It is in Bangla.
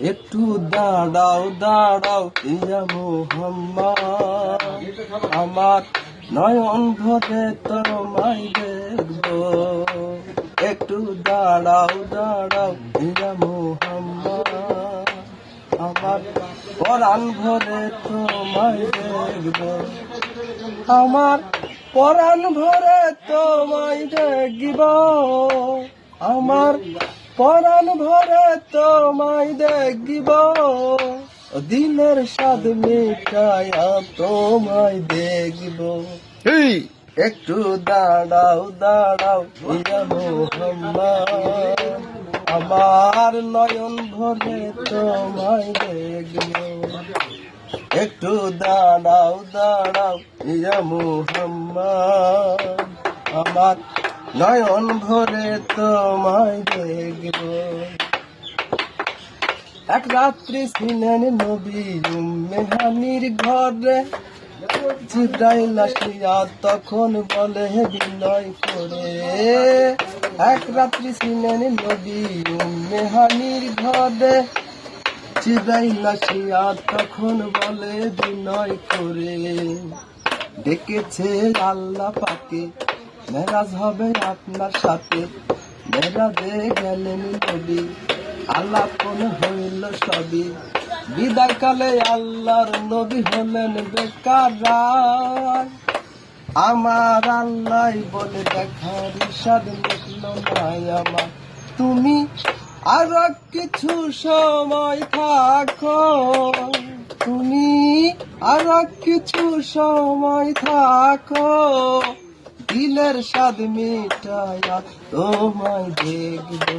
একটু দাঁড়াও দাঁড়াও ইয়া মুহাম্মদ, আমার নয়ন ভরে তোমায় দেখবো। একটু দাঁড়াও দাঁড়াও ইয়া মুহাম্মদ, আমার পরাণ ভরে তোমায় দেখবো। আমার পরাণ ভরে তোমায় দেখব, আমার পরাণ ভরে তোমায় দেখব, দিনের স্বাদ মিটায়া তোমায় দেখব। একটু দাঁড়াও দাঁড়াও ইয়া মুহাম্মদ, আমার নয়ন ভরে তোমায় দেখব। একটু দাঁড়াও দাঁড়াও ইয়া মুহাম্মদ, আমার নয়ন ভরে তোমায় দেখব। এক রাত্রি ছিলেন নবী উম্মে হানির ঘরে, জিবরাইল আসিয়া তখন বলে বিনয় করে। এক রাত্রি ছিলেন নবী উম্মে হানির ঘরে, জিবরাইল আসিয়া তখন বলে বিনয় করে। ডেকেছে আল্লাহ পাকে, মেরাজ হবে আপনার সাথে। মেরাজে গেলেন নবী, আলাপন হইল সবই। বিদায় কালে আল্লাহর নবী হলেন বেকার। আমার আল্লাহ বলে দেখার ইরশাদ দেখল নাই আমার। তুমি আর কিছু সময় থাকো, তুমি আর কিছু সময় থাকো, দিলের স্বাদ মিটায়া তোমায় দেখবো।